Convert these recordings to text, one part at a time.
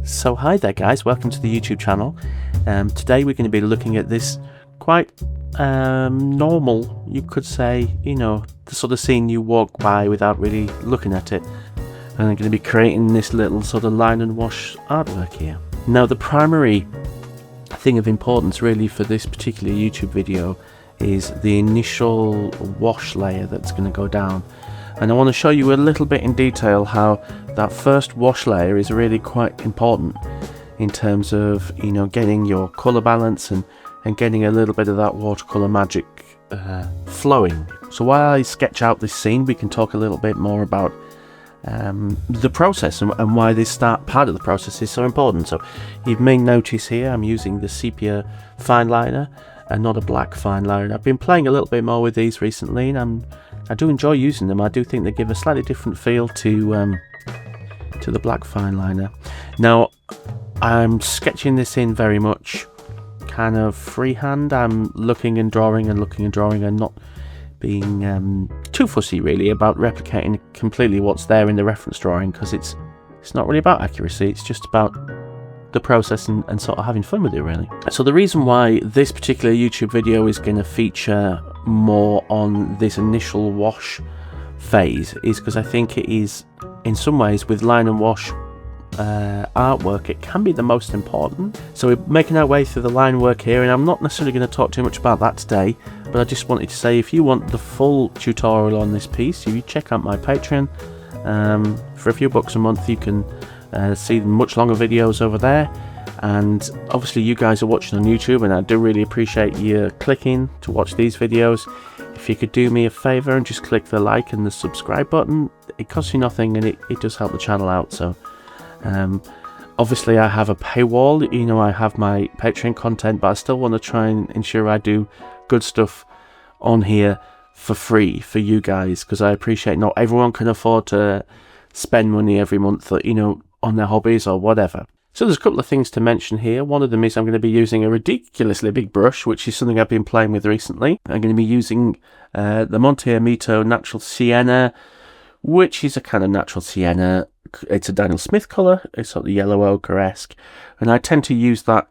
So hi there guys, welcome to the YouTube channel. Today we're going to be looking at this quite normal, you could say, the sort of scene you walk by without really looking at it. And I'm going to be creating this little sort of line and wash artwork here. Now the primary thing of importance really for this particular YouTube video is the initial wash layer that's going to go down. And I want to show you a little bit in detail how that first wash layer is really quite important in terms of getting your colour balance and getting a little bit of that watercolour magic flowing. So while I sketch out this scene, we can talk a little bit more about the process and why this part of the process is so important. So you may notice here I'm using the Sepia fine liner and not a black fine liner. I've been playing a little bit more with these recently, and I do enjoy using them. I do think they give a slightly different feel to the black fine liner. Now I'm sketching this in very much kind of freehand. I'm looking and drawing and not being too fussy really about replicating completely what's there in the reference drawing, because it's not really about accuracy, it's just about the process and sort of having fun with it really. So the reason why this particular YouTube video is going to feature more on this initial wash phase is because I think it is, in some ways, with line and wash artwork, it can be the most important. So we're making our way through the line work here, and I'm not necessarily going to talk too much about that today, but I just wanted to say if you want the full tutorial on this piece, you check out my Patreon. For a few bucks a month you can see much longer videos over there, and obviously you guys are watching on YouTube, and I do really appreciate you clicking to watch these videos. If you could do me a favor and just click the like and the subscribe button, it costs you nothing and it does help the channel out. So obviously I have a paywall, I have my Patreon content, but I still want to try and ensure I do good stuff on here for free for you guys, because I appreciate not everyone can afford to spend money every month, on their hobbies or whatever. So there's a couple of things to mention here. One of them is I'm going to be using a ridiculously big brush, which is something I've been playing with recently. I'm going to be using the Monte Amito Natural Sienna, which is a kind of natural sienna. It's a Daniel Smith colour. It's sort of yellow ochre-esque, and I tend to use that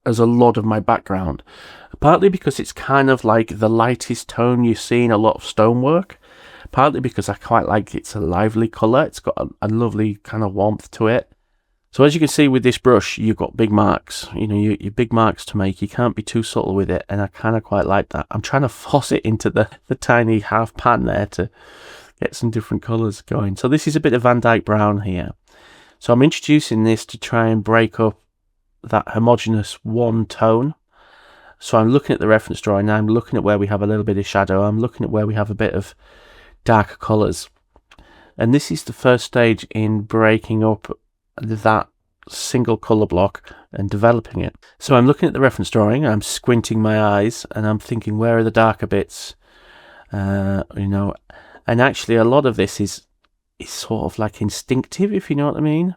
as a lot of my background, partly because it's kind of like the lightest tone you see in a lot of stonework, partly because I quite like it's a lively colour. It's got a lovely kind of warmth to it. So as you can see with this brush, you've got big marks, your big marks to make. You can't be too subtle with it, and I kind of quite like that. I'm trying to force it into the tiny half pan there to get some different colours going. So this is a bit of Van Dyke brown here. So I'm introducing this to try and break up that homogeneous one tone. So I'm looking at the reference drawing now, I'm looking at where we have a little bit of shadow, I'm looking at where we have a bit of darker colours. And this is the first stage in breaking up that single colour block and developing it. So I'm looking at the reference drawing, I'm squinting my eyes, and I'm thinking, where are the darker bits? And actually a lot of this is sort of like instinctive, if you know what I mean.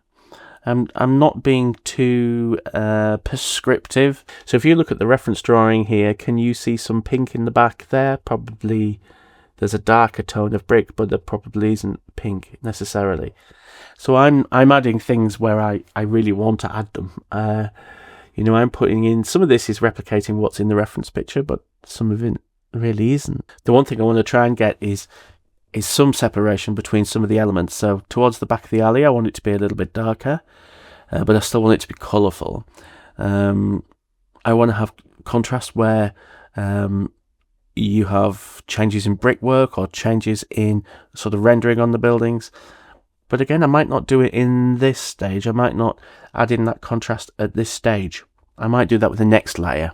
I'm not being too prescriptive. So if you look at the reference drawing here, can you see some pink in the back there? Probably there's a darker tone of brick, but there probably isn't pink necessarily. So I'm adding things where I really want to add them. I'm putting in, some of this is replicating what's in the reference picture, but some of it really isn't. The one thing I want to try and get is some separation between some of the elements. So towards the back of the alley, I want it to be a little bit darker, but I still want it to be colourful. I want to have contrast where you have changes in brickwork or changes in sort of rendering on the buildings. But again, I might not do it in this stage. I might not add in that contrast at this stage. I might do that with the next layer.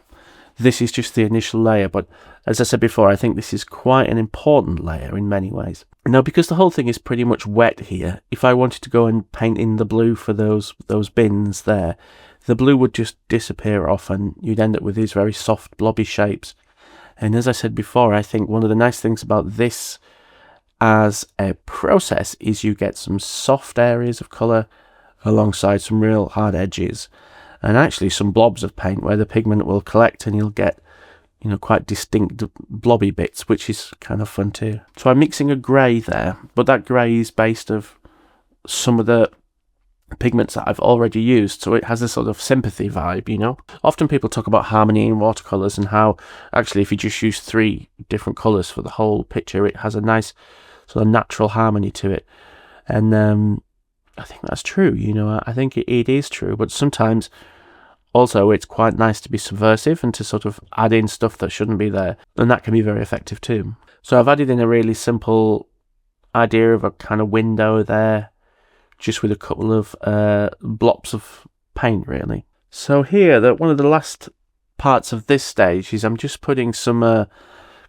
This is just the initial layer, but as I said before, I think this is quite an important layer in many ways. Now, because the whole thing is pretty much wet here, if I wanted to go and paint in the blue for those bins there, the blue would just disappear off and you'd end up with these very soft blobby shapes. And as I said before, I think one of the nice things about this as a process is you get some soft areas of colour alongside some real hard edges, and actually some blobs of paint where the pigment will collect and you'll get quite distinct blobby bits, which is kind of fun too. So I'm mixing a grey there, but that grey is based of some of the pigments that I've already used, so it has a sort of sympathy vibe, you know. Often people talk about harmony in watercolors and how actually if you just use 3 different colors for the whole picture, it has a nice sort of natural harmony to it. And I think that's true, you know. I think it is true, but sometimes also it's quite nice to be subversive and to sort of add in stuff that shouldn't be there, and that can be very effective too. So I've added in a really simple idea of a kind of window there, just with a couple of blops of paint, really. So here, one of the last parts of this stage is I'm just putting some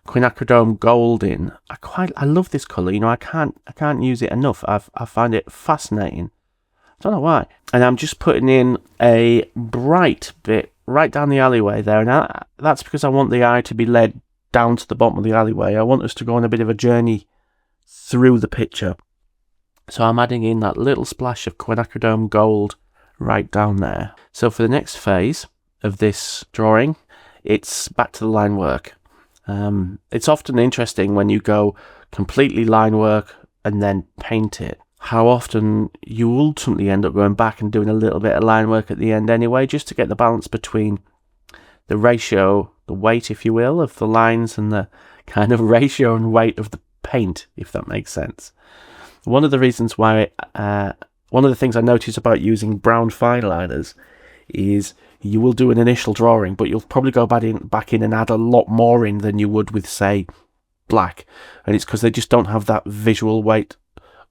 quinacridone gold in. I love this colour, you know. I can't use it enough. I find it fascinating. I don't know why. And I'm just putting in a bright bit right down the alleyway there, and that's because I want the eye to be led down to the bottom of the alleyway. I want us to go on a bit of a journey through the picture. So I'm adding in that little splash of quinacridone gold right down there. So for the next phase of this drawing, it's back to the line work. It's often interesting when you go completely line work and then paint it, how often you ultimately end up going back and doing a little bit of line work at the end anyway, just to get the balance between the ratio, the weight, if you will, of the lines and the kind of ratio and weight of the paint, if that makes sense. One of the reasons why, one of the things I notice about using brown fine liners is you will do an initial drawing, but you'll probably go back in and add a lot more in than you would with, say, black. And it's because they just don't have that visual weight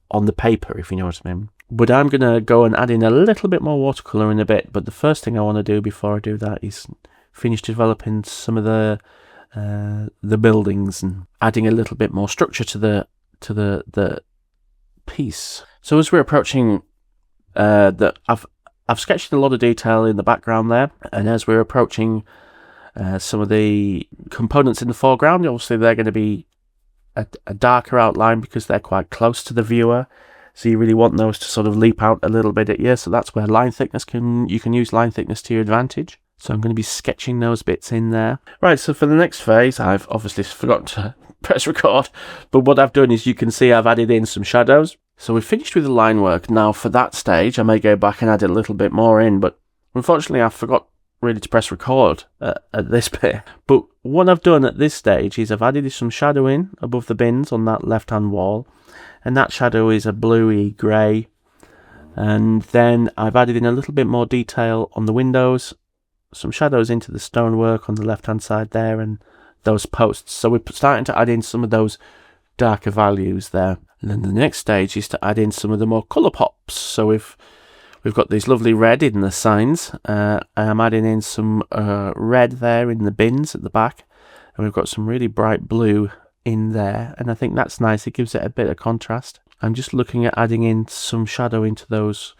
on the paper, if you know what I mean. But I'm going to go and add in a little bit more watercolour in a bit. But the first thing I want to do before I do that is finish developing some of the buildings and adding a little bit more structure to the piece. So as we're approaching I've sketched a lot of detail in the background there, and as we're approaching some of the components in the foreground, obviously they're going to be a darker outline because they're quite close to the viewer, so you really want those to sort of leap out a little bit at you. So that's where line thickness you can use line thickness to your advantage. So I'm going to be sketching those bits in there. Right, so for the next phase, I've obviously forgotten to press record, but what I've done is you can see I've added in some shadows. So we've finished with the line work. Now for that stage, I may go back and add a little bit more in, but unfortunately I forgot really to press record at this bit. But what I've done at this stage is I've added some shadow in above the bins on that left-hand wall, and that shadow is a bluey grey. And then I've added in a little bit more detail on the windows, some shadows into the stonework on the left-hand side there, and those posts. So we're starting to add in some of those darker values there. And then the next stage is to add in some of the more colour pops. So we've got these lovely red in the signs. I'm adding in some red there in the bins at the back, and we've got some really bright blue in there, and I think that's nice. It gives it a bit of contrast. I'm just looking at adding in some shadow into those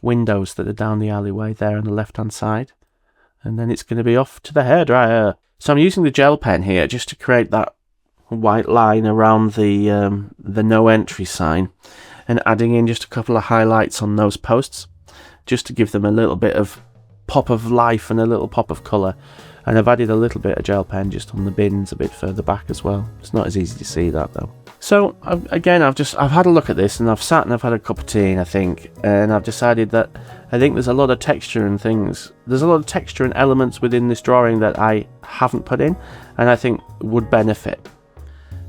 windows that are down the alleyway there on the left hand side, and then it's going to be off to the hairdryer. So I'm using the gel pen here just to create that white line around the no entry sign, and adding in just a couple of highlights on those posts just to give them a little bit of pop of life and a little pop of colour. And I've added a little bit of gel pen just on the bins a bit further back as well. It's not as easy to see that though. So I've had a look at this, and I've sat and I've had a cup of tea, I think, and I've decided that I think there's a lot of texture and things. There's a lot of texture and elements within this drawing that I haven't put in, and I think would benefit.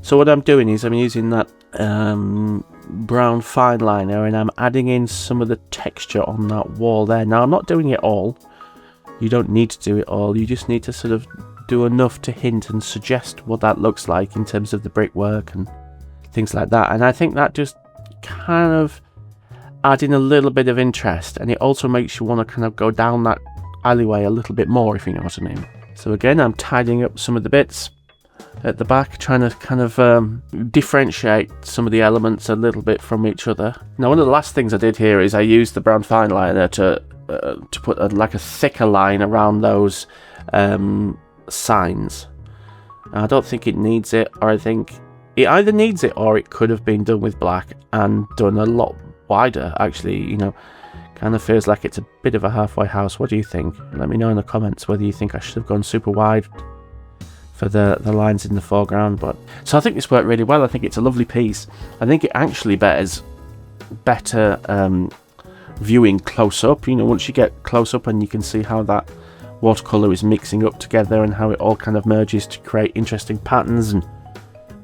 So what I'm doing is I'm using that brown fine liner, and I'm adding in some of the texture on that wall there. Now I'm not doing it all. You don't need to do it all. You just need to sort of do enough to hint and suggest what that looks like in terms of the brickwork and things like that. And I think that just kind of adding a little bit of interest, and it also makes you want to kind of go down that alleyway a little bit more, if you know what I mean. So again, I'm tidying up some of the bits at the back, trying to kind of differentiate some of the elements a little bit from each other. Now, one of the last things I did here is I used the brown fine liner to put a thicker line around those signs. I don't think it needs it, or I think it either needs it or it could have been done with black and done a lot wider, actually. You know, kind of feels like it's a bit of a halfway house. What do you think? Let me know in the comments whether you think I should have gone super wide for the lines in the foreground. But so I think this worked really well. I think it's a lovely piece. I think it actually bears better viewing close up. You know, once you get close up and you can see how that watercolour is mixing up together and how it all kind of merges to create interesting patterns and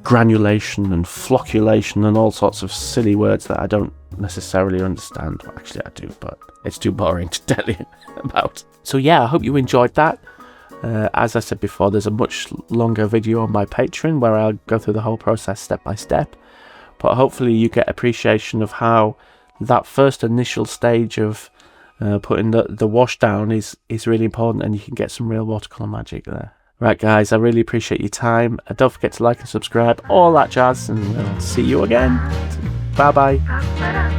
granulation and flocculation and all sorts of silly words that I don't necessarily understand. Well, actually I do, but it's too boring to tell you about. So yeah, I hope you enjoyed that. As I said before, there's a much longer video on my Patreon where I'll go through the whole process step by step, but hopefully you get appreciation of how that first initial stage of putting the wash down is really important, and you can get some real watercolour magic there. Right guys, I really appreciate your time. Don't forget to like and subscribe, all that jazz, and we'll see you again. Bye bye.